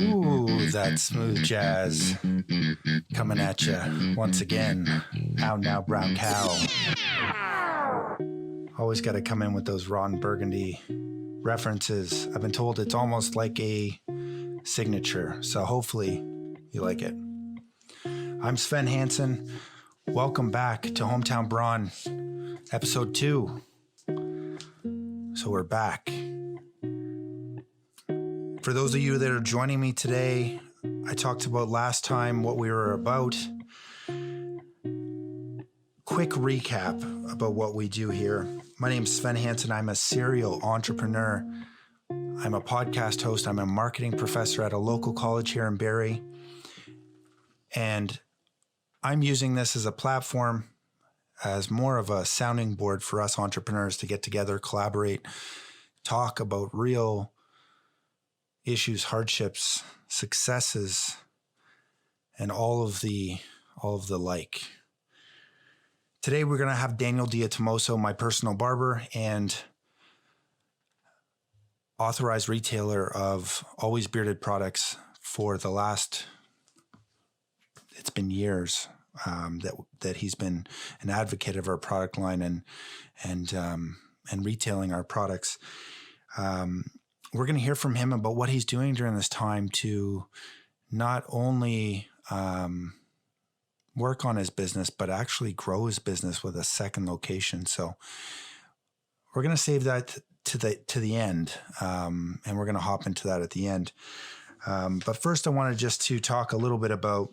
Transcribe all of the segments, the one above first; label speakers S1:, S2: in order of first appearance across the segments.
S1: Ooh, that smooth jazz coming at you once again. How now, brown cow. Always got to come in with those Ron Burgundy references. I've been told it's almost like a signature, so hopefully you like it. I'm Sven Hansen. Welcome back to Hometown Brawn, episode 2. So we're back. For those of you that are joining me today, I talked about last time what we were about. Quick recap about what we do here. My name is Sven Hansen. I'm a serial entrepreneur. I'm a podcast host. I'm a marketing professor at a local college here in Barrie. And I'm using this as a platform, as more of a sounding board for us entrepreneurs to get together, collaborate, talk about real issues, hardships, successes, and all of the like. Today we're going to have Daniel Ditommaso, my personal barber and authorized retailer of Always Bearded products for the last, it's been years that he's been an advocate of our product line and retailing our products. We're going to hear from him about what he's doing during this time to not only work on his business, but actually grow his business with a second location. So we're going to save that to the end, and we're going to hop into that at the end. But first, I wanted just to talk a little bit about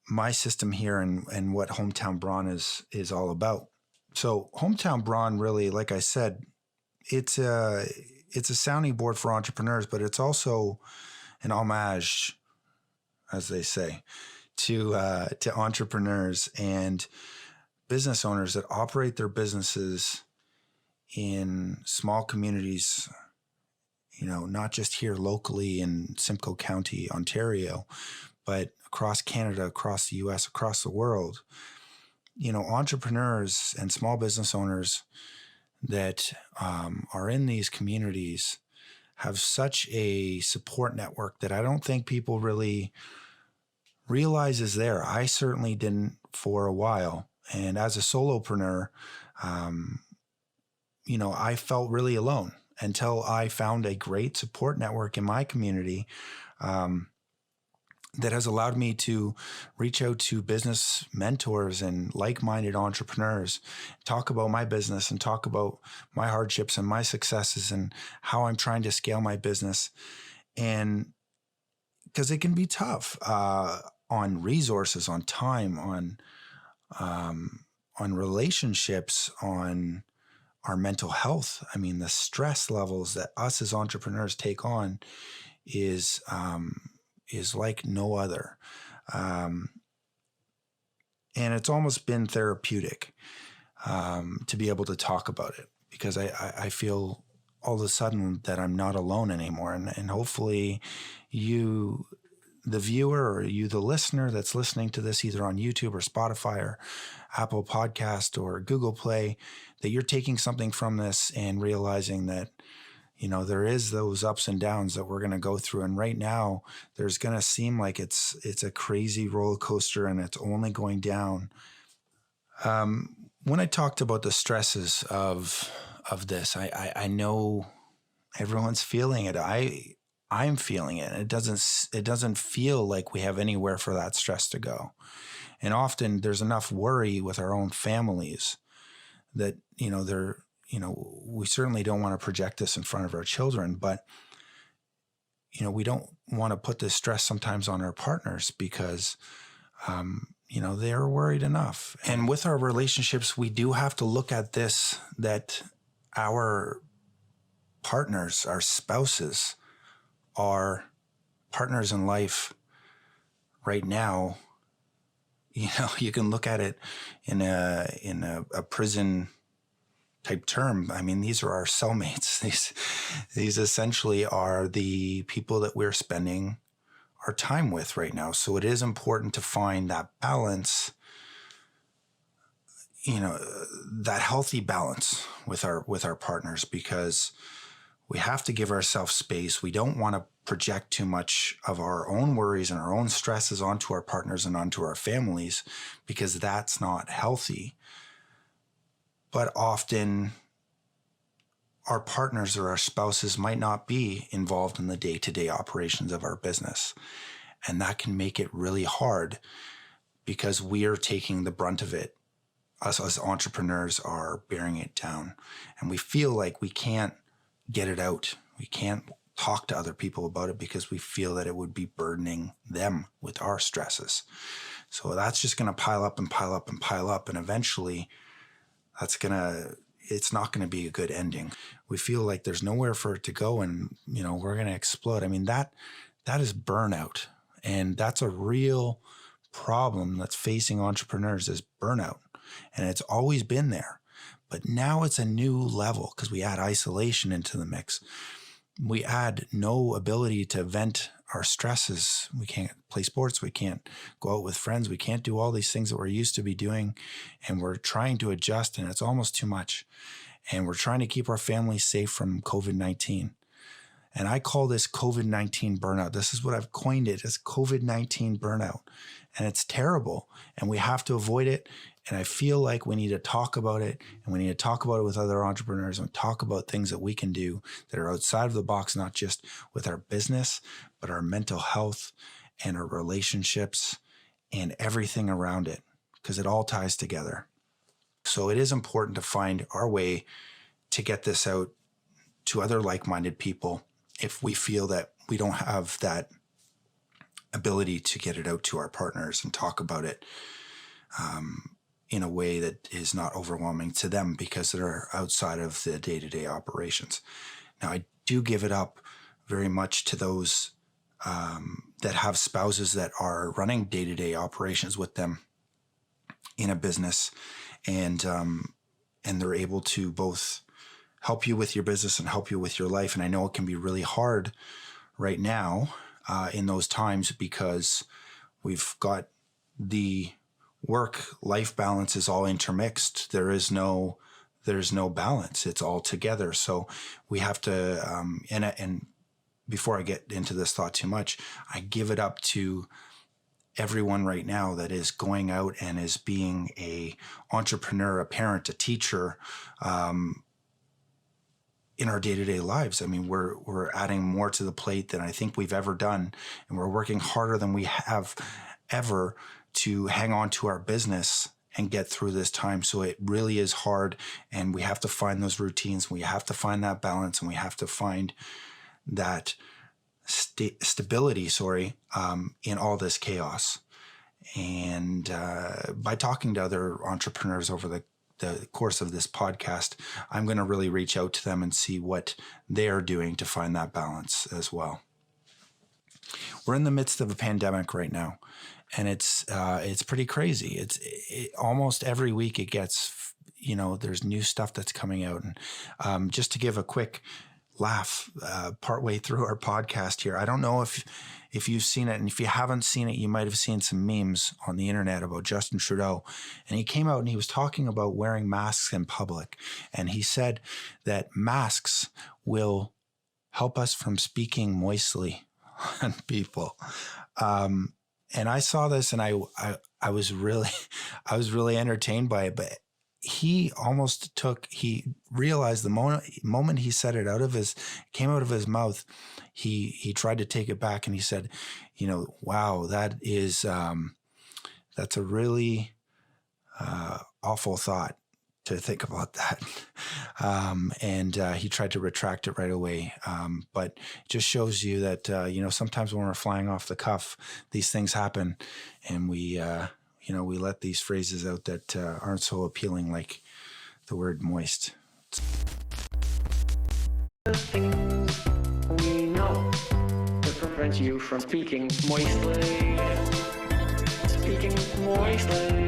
S1: my system here and what Hometown Brawn is all about. So Hometown Brawn, really, like I said, it's a sounding board for entrepreneurs, but it's also an homage, as they say, to entrepreneurs and business owners that operate their businesses in small communities, not just here locally in Simcoe County, Ontario, but across Canada, across the US, across the world. Entrepreneurs and small business owners that are in these communities have such a support network that I don't think people really realize is there. I certainly didn't for a while. And as a solopreneur, I felt really alone until I found a great support network in my community that has allowed me to reach out to business mentors and like-minded entrepreneurs, talk about my business and talk about my hardships and my successes and how I'm trying to scale my business. And because it can be tough on resources, on time, on relationships, on our mental health. I mean, the stress levels that us as entrepreneurs take on is like no other. And it's almost been therapeutic to be able to talk about it, because I feel all of a sudden that I'm not alone anymore. And hopefully you, the viewer, or you, the listener that's listening to this either on YouTube or Spotify or Apple Podcast or Google Play, that you're taking something from this and realizing that there is those ups and downs that we're going to go through. And right now there's going to seem like it's a crazy roller coaster and it's only going down. When I talked about the stresses of this, I know everyone's feeling it. I'm feeling it. It doesn't feel like we have anywhere for that stress to go. And often there's enough worry with our own families that, we certainly don't want to project this in front of our children, but, we don't want to put this stress sometimes on our partners because, they're worried enough. And with our relationships, we do have to look at this, that our partners, our spouses, our partners in life right now, you can look at it in a prison type term. I mean, these are our cellmates. These essentially are the people that we're spending our time with right now. So it is important to find that balance, that healthy balance with our partners, because we have to give ourselves space. We don't want to project too much of our own worries and our own stresses onto our partners and onto our families, because that's not healthy. But often our partners or our spouses might not be involved in the day-to-day operations of our business. And that can make it really hard because we are taking the brunt of it. Us as entrepreneurs are bearing it down. And we feel like we can't get it out. We can't talk to other people about it because we feel that it would be burdening them with our stresses. So that's just going to pile up and pile up and pile up. And eventually it's not going to be a good ending. We feel like there's nowhere for it to go and, we're going to explode. I mean, that is burnout. And that's a real problem that's facing entrepreneurs is burnout. And it's always been there. But now it's a new level because we add isolation into the mix. We add no ability to vent our stresses. We can't play sports. We can't go out with friends. We can't do all these things that we're used to be doing. And we're trying to adjust, and it's almost too much. And we're trying to keep our families safe from COVID-19. And I call this COVID-19 burnout. This is what I've coined it as COVID-19 burnout. And it's terrible. And we have to avoid it. And I feel like we need to talk about it, and we need to talk about it with other entrepreneurs and talk about things that we can do that are outside of the box, not just with our business, but our mental health and our relationships and everything around it, because it all ties together. So it is important to find our way to get this out to other like-minded people if we feel that we don't have that ability to get it out to our partners and talk about it in a way that is not overwhelming to them because they're outside of the day-to-day operations. Now, I do give it up very much to those that have spouses that are running day-to-day operations with them in a business, and they're able to both help you with your business and help you with your life. And I know it can be really hard right now in those times because we've got the work-life balance is all intermixed. There's no balance. It's all together. So we have to, and before I get into this thought too much, I give it up to everyone right now that is going out and is being a entrepreneur, a parent, a teacher, in our day-to-day lives. I mean, we're adding more to the plate than I think we've ever done. And we're working harder than we have ever to hang on to our business and get through this time. So it really is hard. And we have to find those routines. We have to find that balance, and we have to find that stability, in all this chaos. And by talking to other entrepreneurs over the course of this podcast, I'm going to really reach out to them and see what they are doing to find that balance as well. We're in the midst of a pandemic right now, and it's pretty crazy. Almost every week it gets, there's new stuff that's coming out. And just to give a quick laugh partway through our podcast here, I don't know if you've seen it, and if you haven't seen it, you might have seen some memes on the internet about Justin Trudeau. And he came out and he was talking about wearing masks in public. And he said that masks will help us from speaking moistly on people. And I saw this, and I was really entertained by it. But he realized the moment he said it came out of his mouth, he tried to take it back, and he said, wow, that's a really awful thought to think about that. And he tried to retract it right away. But it just shows you that, sometimes when we're flying off the cuff, these things happen, and we let these phrases out that aren't so appealing, like the word moist.
S2: The things we know that prevent you from speaking moistly. Speaking moistly.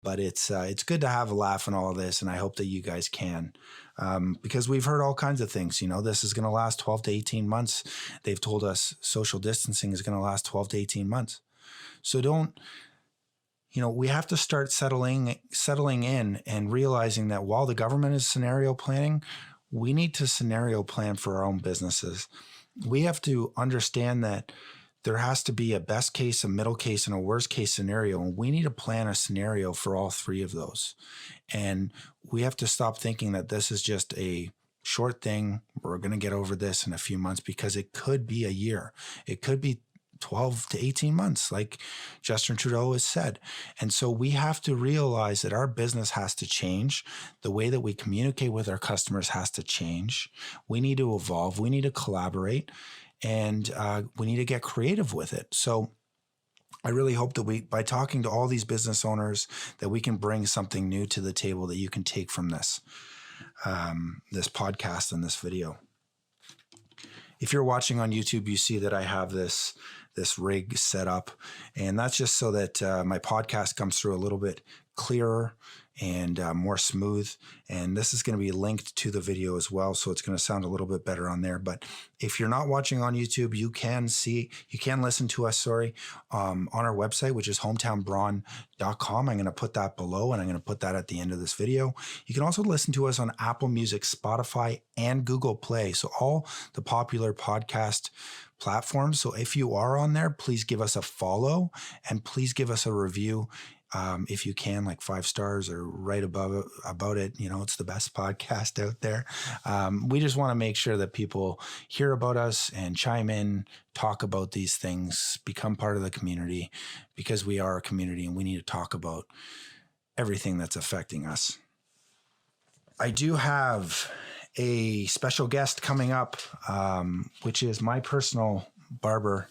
S1: But it's good to have a laugh in all of this, and I hope that you guys can. Because we've heard all kinds of things. This is going to last 12 to 18 months. They've told us social distancing is going to last 12 to 18 months. So don't we have to start settling in and realizing that while the government is scenario planning, we need to scenario plan for our own businesses. We have to understand that there has to be a best case, a middle case, and a worst case scenario. And we need to plan a scenario for all three of those. And we have to stop thinking that this is just a short thing. We're going to get over this in a few months, because it could be a year. It could be 12 to 18 months, like Justin Trudeau has said. And so we have to realize that our business has to change. The way that we communicate with our customers has to change. We need to evolve. We need to collaborate, and we need to get creative with it. So I really hope that by talking to all these business owners, that we can bring something new to the table that you can take from this podcast and this video. If you're watching on YouTube, you see that I have this rig set up, and that's just so that my podcast comes through a little bit clearer and more smooth. And this is going to be linked to the video as well, so it's going to sound a little bit better on there. But if you're not watching on YouTube, you can listen to us, on our website, which is hometownbrawn.com. I'm going to put that below, and I'm going to put that at the end of this video. You can also listen to us on Apple Music, Spotify, and Google Play. So all the popular podcast platforms. So if you are on there, please give us a follow, and please give us a review. If you can, like 5 stars or right above about it. It's the best podcast out there. We just want to make sure that people hear about us and chime in, talk about these things, become part of the community, because we are a community and we need to talk about everything that's affecting us. I do have a special guest coming up, which is my personal barber,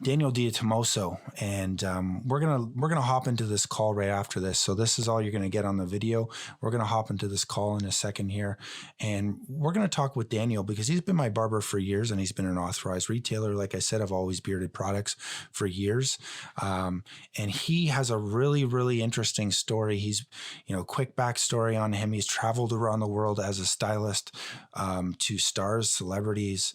S1: Daniel Ditommaso, and we're gonna hop into this call right after this. So this is all you're gonna get on the video. We're gonna hop into this call in a second here, and we're gonna talk with Daniel, because he's been my barber for years, and he's been an authorized retailer. Like I said, I've always bearded products for years, and he has a really, really interesting story. He's, quick backstory on him. He's traveled around the world as a stylist to stars, celebrities,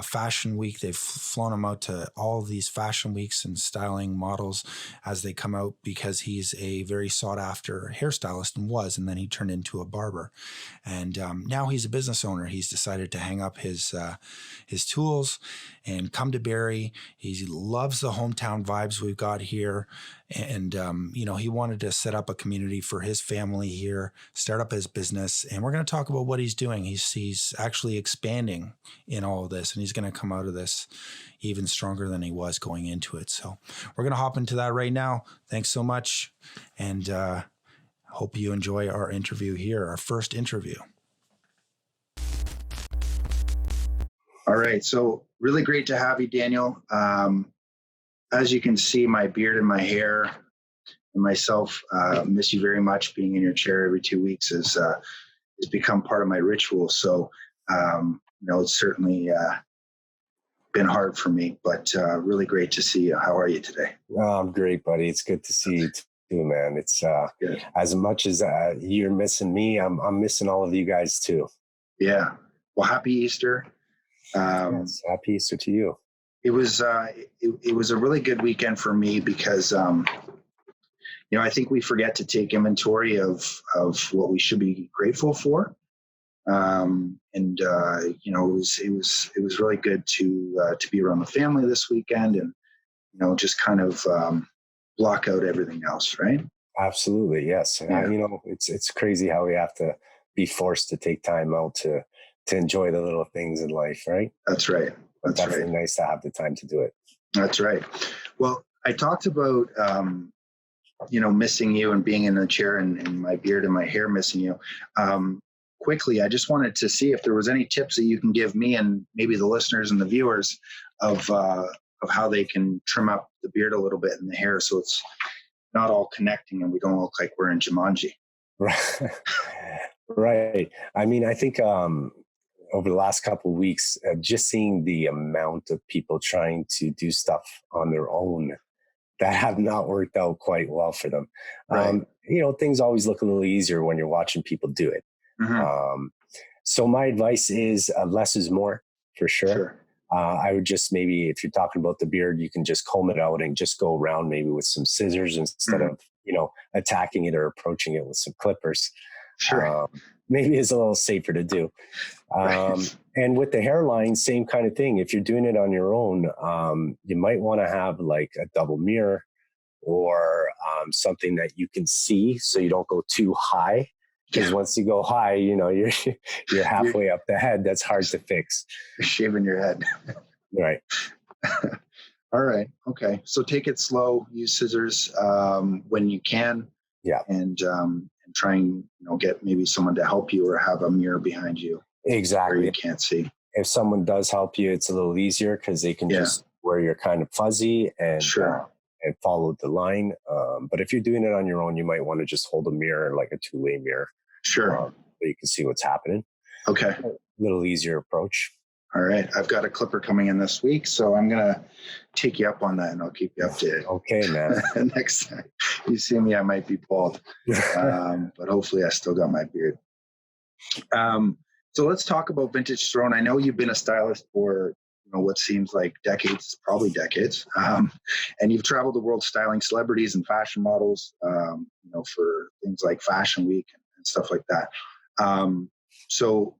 S1: Fashion Week. They've flown him out to all of these fashion weeks and styling models as they come out, because he's a very sought after hairstylist, and then he turned into a barber. And now he's a business owner. He's decided to hang up his tools and come to Barrie. He loves the hometown vibes we've got here. And, he wanted to set up a community for his family here, start up his business. And we're going to talk about what he's doing. He's actually expanding in all of this, and he's going to come out of this even stronger than he was going into it. So we're going to hop into that right now. Thanks so much. And hope you enjoy our interview here, our first interview.
S3: All right. So really great to have you, Daniel. As you can see, my beard and my hair and myself miss you very much. Being in your chair every 2 weeks has become part of my ritual. So, it's certainly been hard for me, but really great to see you. How are you today?
S4: I'm great, buddy. It's good to see you too, man. It's
S3: good.
S4: As much as you're missing me, I'm missing all of you guys too.
S3: Yeah. Well, happy Easter.
S4: Yes, happy Easter to you.
S3: It was a really good weekend for me, because I think we forget to take inventory of what we should be grateful for. It was really good to be around the family this weekend, and just kind of block out everything else, right?
S4: Absolutely, yes.
S3: Yeah.
S4: It's crazy how we have to be forced to take time out to enjoy the little things in life, right?
S3: That's right. That's
S4: definitely
S3: right.
S4: Nice to have the time to do it.
S3: That's right. Well, I talked about missing you and being in the chair, and my beard and my hair missing you. Quickly, I just wanted to see if there was any tips that you can give me and maybe the listeners and the viewers of how they can trim up the beard a little bit and the hair, so it's not all connecting and we don't look like we're in Jumanji.
S4: Right. Right. I mean, I think over the last couple of weeks, just seeing the amount of people trying to do stuff on their own that have not worked out quite well for them.
S3: Right.
S4: Things always look a little easier when you're watching people do it.
S3: Mm-hmm.
S4: So my advice is less is more, for sure. I would just maybe, if you're talking about the beard, you can just comb it out and just go around maybe with some scissors instead of, attacking it or approaching it with some clippers.
S3: Sure.
S4: Maybe it's a little safer to do.
S3: Right.
S4: And with the hairline, same kind of thing. If you're doing it on your own, you might want to have like a double mirror or something that you can see so you don't go too high. Because once you go high, you're halfway up the head. That's hard to fix.
S3: You're shaving your head.
S4: Right.
S3: All right. Okay. So take it slow. Use scissors when you can.
S4: Yeah.
S3: And try and get maybe someone to help you or have a mirror behind you.
S4: Exactly.
S3: Where you can't see.
S4: If someone does help you, it's a little easier because they can just where you're kind of fuzzy and and follow the line. But if you're doing it on your own, you might want to just hold a mirror, like a two-way mirror.
S3: Sure.
S4: So you can see what's happening.
S3: Okay.
S4: A little easier approach.
S3: All right. I've got a clipper coming in this week, so I'm going to take you up on that and I'll keep you updated.
S4: Okay, man.
S3: Next time you see me, I might be bald, but hopefully I still got my beard. So let's talk about Vintage Throne. I know you've been a stylist for what seems like decades, probably decades, and you've traveled the world styling celebrities and fashion models, for things like Fashion Week and stuff like that. So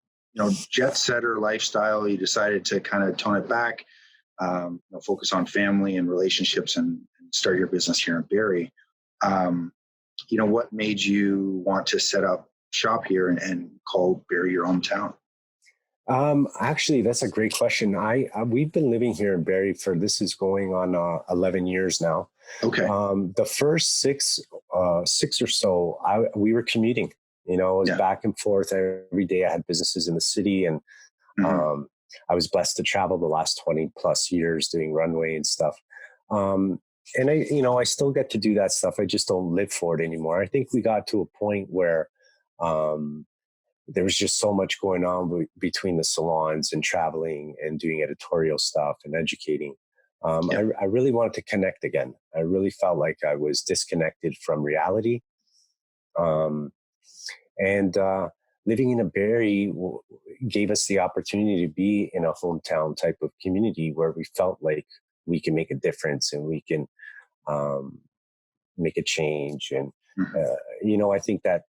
S3: jet setter lifestyle, you decided to kind of tone it back, focus on family and relationships and start your business here in Barrie. What made you want to set up shop here and call Barrie your hometown?
S4: Actually, that's a great question. We've been living here in Barrie this is going on 11 years now.
S3: Okay.
S4: The first six or so, we were commuting. It was back and forth every day. I had businesses in the city, and I was blessed to travel the last 20 plus years doing runway and stuff. And I still get to do that stuff. I just don't live for it anymore. I think we got to a point where there was just so much going on between the salons and traveling and doing editorial stuff and educating. I really wanted to connect again. I really felt like I was disconnected from reality. And living in a Barrie gave us the opportunity to be in a hometown type of community where we felt like we can make a difference and we can make a change. And, I think that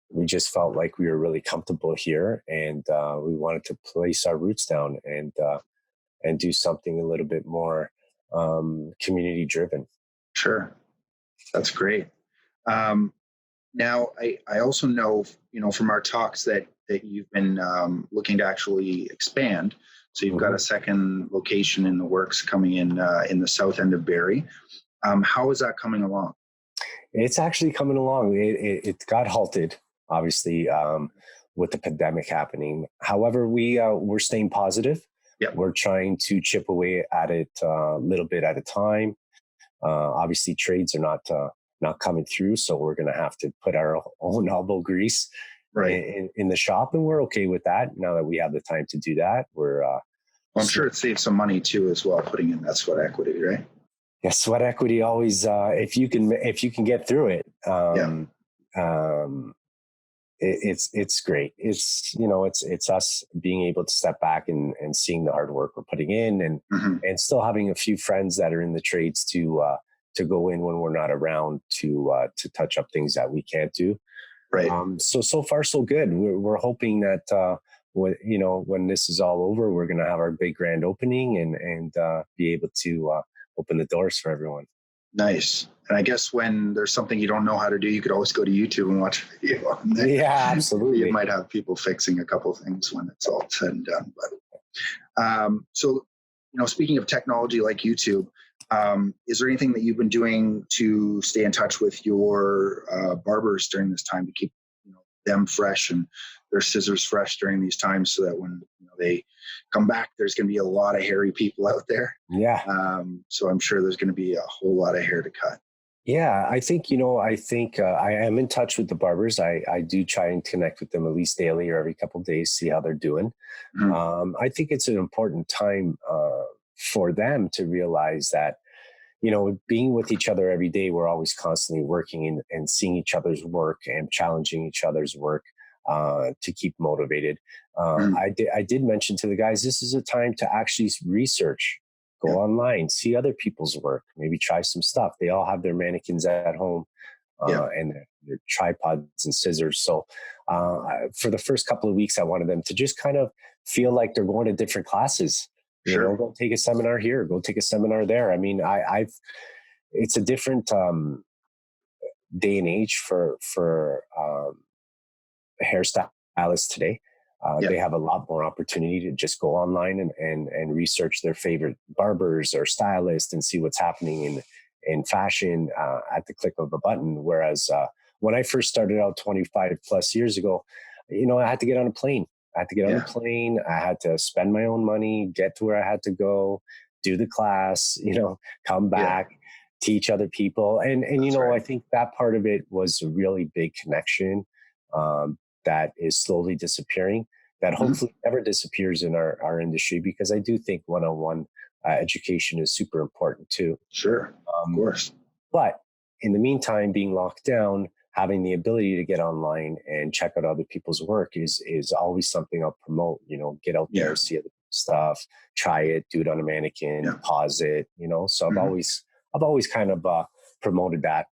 S4: we just felt like we were really comfortable here, and we wanted to place our roots down and do something a little bit more community driven.
S3: Sure. That's great. Now, I also know, from our talks that you've been looking to actually expand. So you've got a second location in the works coming in the south end of Barrie. How is that coming along?
S4: It's actually coming along. It got halted, obviously, with the pandemic happening. However, we're staying positive.
S3: Yep.
S4: We're trying to chip away at it a little bit at a time. Obviously, trades are not coming through, so we're going to have to put our own elbow grease in the shop, and we're okay with that. Now that we have the time to do that,
S3: I'm sure it saves some money too as well, putting in that sweat equity, right?
S4: Yeah, sweat equity always. If you can get through it, it's great. It's us being able to step back and seeing the hard work we're putting in, and still having a few friends that are in the trades to go in when we're not around to touch up things that we can't do.
S3: Right.
S4: So far so good. We're hoping that when this is all over, we're going to have our big grand opening and be able to open the doors for everyone.
S3: Nice. And I guess when there's something you don't know how to do, you could always go to YouTube and watch a video on there.
S4: Yeah, absolutely.
S3: You might have people fixing a couple of things when it's all said and done. But so, speaking of technology like YouTube, is there anything that you've been doing to stay in touch with your barbers during this time to keep them fresh and their scissors fresh during these times, so that when they come back, there's going to be a lot of hairy people out there?
S4: Yeah.
S3: So I'm sure there's going to be a whole lot of hair to cut.
S4: Yeah, I think I am in touch with the barbers. I do try and connect with them at least daily or every couple of days, see how they're doing. I think it's an important time for them to realize that, being with each other every day, we're always constantly working and seeing each other's work and challenging each other's work. to keep motivated.
S3: Mhm.
S4: I did mention to the guys, this is a time to actually research, go
S3: Yeah.
S4: online, see other people's work, maybe try some stuff. They all have their mannequins at home,
S3: Yeah.
S4: and their tripods and scissors. So for the first couple of weeks, I wanted them to just kind of feel like they're going to different classes.
S3: Sure.
S4: Go take a seminar here, go take a seminar there. I mean, it's a different day and age for hairstylists today.
S3: Yeah.
S4: They have a lot more opportunity to just go online and research their favorite barbers or stylists and see what's happening in fashion at the click of a button. Whereas when I first started out 25 plus years ago, I had to get on a plane. I had to get on a plane. I had to spend my own money, get to where I had to go, do the class, come back, teach other people. And I think that part of it was a really big connection that is slowly disappearing, that hopefully never disappears in our industry, because I do think one-on-one education is super important too.
S3: Sure. Of course.
S4: But in the meantime, being locked down, having the ability to get online and check out other people's work is always something I'll promote. Get out there, see other stuff, try it, do it on a mannequin, pause it. So I've always kind of promoted that.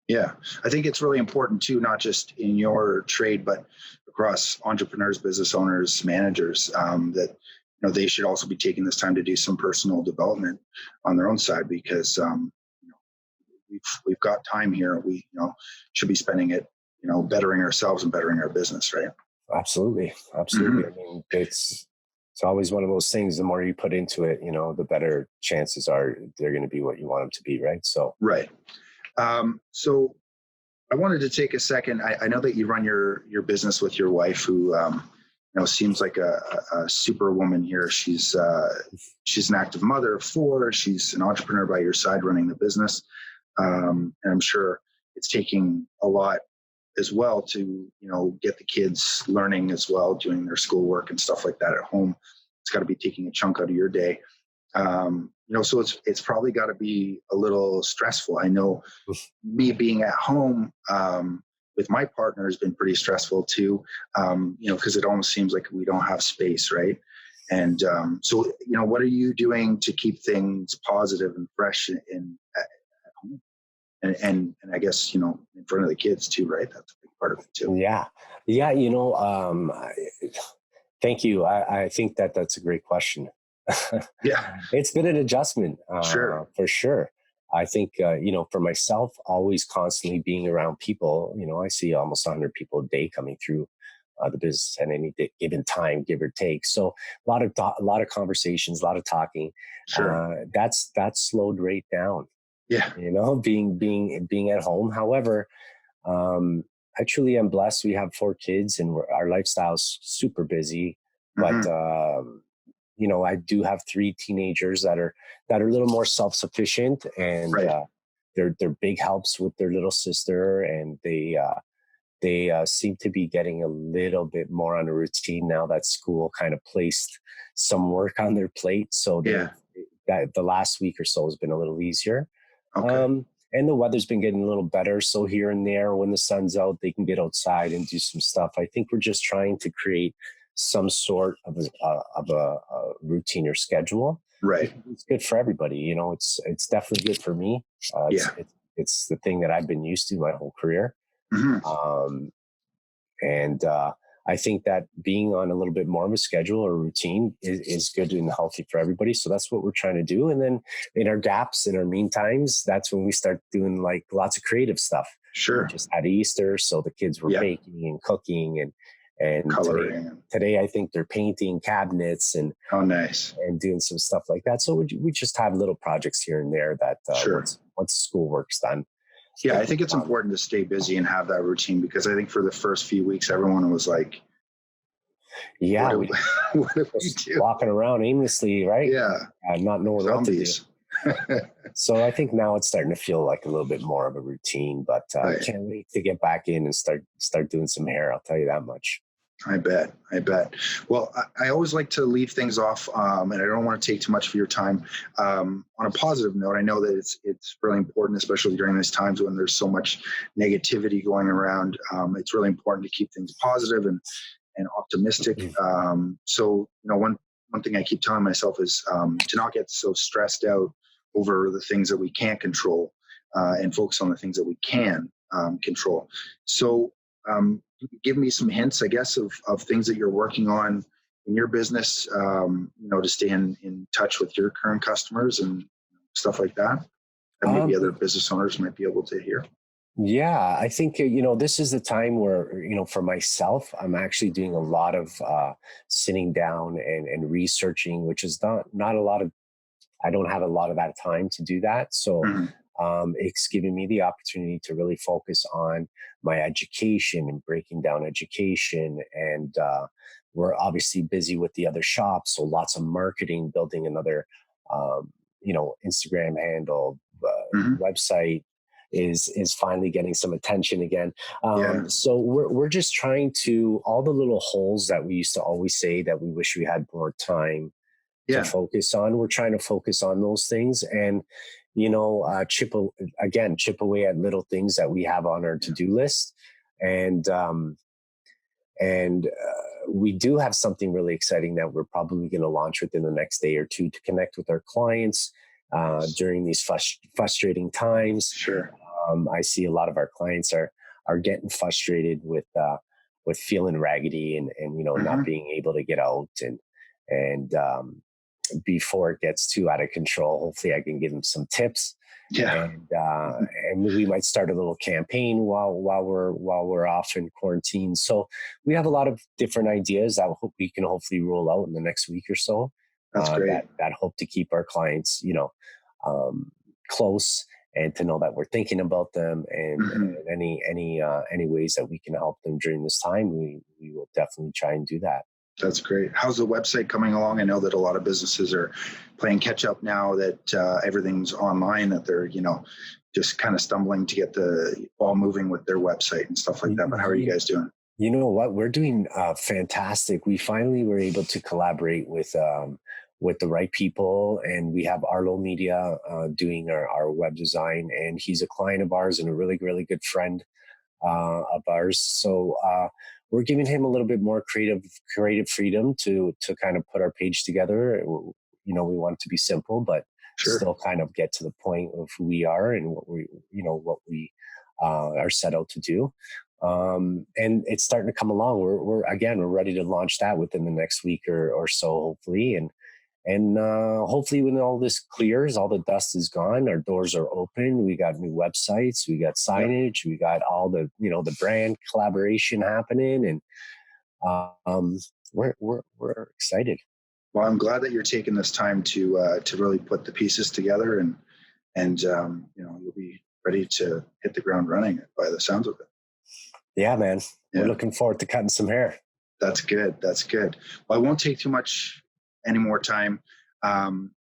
S3: Yeah, I think it's really important too, not just in your trade, but across entrepreneurs, business owners, managers, that they should also be taking this time to do some personal development on their own side, because we've got time here. We should be spending it bettering ourselves and bettering our business, right?
S4: Absolutely. I mean, it's always one of those things. The more you put into it, the better chances are they're going to be what you want them to be, right? So
S3: right. So I wanted to take a second. I know that you run your business with your wife, who seems like a super woman here. She's an active mother of 4. She's an entrepreneur by your side, running the business, and I'm sure it's taking a lot as well to get the kids learning as well, doing their schoolwork and stuff like that at home. It's got to be taking a chunk out of your day. So it's probably got to be a little stressful. I know me being at home with my partner has been pretty stressful too, because it almost seems like we don't have space, right? And so what are you doing to keep things positive and fresh at home? And I guess in front of the kids too, right? That's a big part of it too.
S4: Yeah. Thank you. I think that's a great question.
S3: Yeah,
S4: it's been an adjustment,
S3: sure,
S4: for sure. I think, for myself, always constantly being around people, I see almost 100 people a day coming through the business at any given time, give or take. So a lot of conversations, a lot of talking.
S3: Sure.
S4: That's slowed right down.
S3: Yeah.
S4: Being at home. However, I truly am blessed. We have 4 kids, and our lifestyle's super busy, but I do have 3 teenagers that are a little more self-sufficient, and they're big helps with their little sister, and they seem to be getting a little bit more on a routine now that school kind of placed some work on their plate. So that the last week or so has been a little easier.
S3: Okay.
S4: And the weather's been getting a little better. So here and there, when the sun's out, they can get outside and do some stuff. I think we're just trying to create some sort of a routine or schedule.
S3: Right.
S4: It's good for everybody. It's definitely good for me. It's the thing that I've been used to my whole career. And I think that being on a little bit more of a schedule or routine is good and healthy for everybody. So that's what we're trying to do. And then in our gaps, in our mean times, that's when we start doing like lots of creative stuff.
S3: Sure.
S4: We just had Easter, so the kids were baking and cooking and
S3: coloring.
S4: Today I think they're painting cabinets and
S3: nice,
S4: and doing some stuff like that. So we just have little projects here and there that once schoolwork's done.
S3: Yeah, I think it's important to stay busy and have that routine, because I think for the first few weeks, everyone was like,
S4: what
S3: do we do?
S4: Walking around aimlessly, right?
S3: Yeah.
S4: Not knowing
S3: Zombies.
S4: what to do. So I think now it's starting to feel like a little bit more of a routine, but I can't wait to get back in and start doing some hair. I'll tell you that much.
S3: I bet. I bet. Well, I always like to leave things off, and I don't want to take too much of your time. On a positive note, I know that it's really important, especially during these times when there's so much negativity going around. It's really important to keep things positive and optimistic. So, one thing I keep telling myself is to not get so stressed out over the things that we can't control, and focus on the things that we can control. So, give me some hints, I guess, of things that you're working on in your business, to stay in touch with your current customers and stuff like that, and maybe other business owners might be able to hear.
S4: Yeah, I think, this is the time where, for myself, I'm actually doing a lot of sitting down and researching, which is not a lot of, I don't have a lot of that time to do that. So it's giving me the opportunity to really focus on my education and breaking down education. And we're obviously busy with the other shops. So lots of marketing, building another, Instagram handle, website is finally getting some attention again. So we're just trying to, all the little holes that we used to always say that we wish we had more time to focus on. We're trying to focus on those things and, chip away at little things that we have on our to-do list. And we do have something really exciting that we're probably going to launch within the next day or two to connect with our clients during these frustrating times.
S3: Sure.
S4: I see a lot of our clients are getting frustrated with feeling raggedy and not being able to get out and before it gets too out of control. Hopefully I can give them some tips. And we might start a little campaign while we're off in quarantine. So we have a lot of different ideas that we can hopefully roll out in the next week or so.
S3: That's great.
S4: That hope to keep our clients, close and to know that we're thinking about them and any ways that we can help them during this time, we will definitely try and do that.
S3: That's great. How's the website coming along? I know that a lot of businesses are playing catch up now that everything's online, that they're, just kind of stumbling to get the ball moving with their website and stuff like that. But how are you guys doing?
S4: You know what? We're doing fantastic. We finally were able to collaborate with the right people, and we have Arlo Media doing our web design, and he's a client of ours and a really, really good friend of ours. So we're giving him a little bit more creative freedom to kind of put our page together. We want it to be simple, but still kind of get to the point of who we are and what we are set out to do. And it's starting to come along. We're ready to launch that within the next week or so, hopefully. And hopefully when all this clears, all the dust is gone, our doors are open. We got new websites, we got signage, we got all the, the brand collaboration happening, and we're excited.
S3: Well, I'm glad that you're taking this time to really put the pieces together and you'll be ready to hit the ground running by the sounds of it.
S4: Yeah, man. Yeah. We're looking forward to cutting some hair.
S3: That's good. Well, I won't take too much any more time.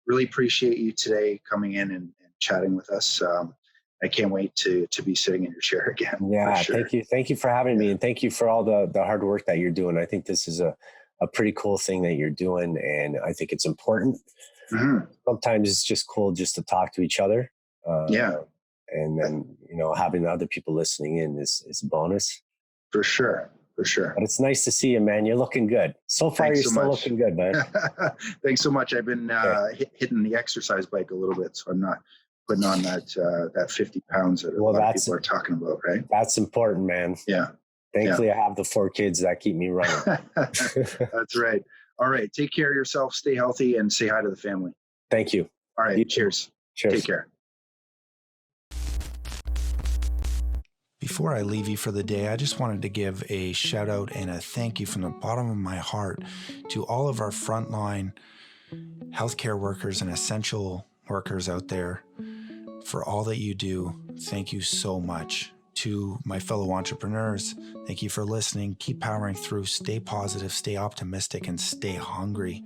S3: Really appreciate you today coming in and chatting with us. I can't wait to be sitting in your chair again.
S4: Yeah, sure. Thank you for having me, and thank you for all the hard work that you're doing. I think this is a pretty cool thing that you're doing, and I think it's important. Sometimes it's just cool just to talk to each other. And then having other people listening in is a bonus.
S3: For sure.
S4: But it's nice to see you, man. You're looking good. So far, you're still looking good, man.
S3: Thanks so much. I've been hitting the exercise bike a little bit, so I'm not putting on that 50 pounds that a lot of people are talking about, right?
S4: That's important, man.
S3: Yeah.
S4: Thankfully, I have the 4 kids that keep me running.
S3: That's right. All right. Take care of yourself. Stay healthy and say hi to the family.
S4: Thank you.
S3: All right. Cheers. Take care.
S1: Before I leave you for the day, I just wanted to give a shout out and a thank you from the bottom of my heart to all of our frontline healthcare workers and essential workers out there for all that you do. Thank you so much. To my fellow entrepreneurs, thank you for listening. Keep powering through. Stay positive, stay optimistic, and stay hungry.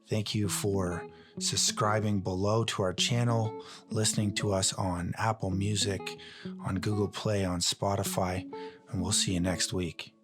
S1: Thank you for subscribing below to our channel, listening to us on Apple Music, on Google Play, on Spotify, and we'll see you next week.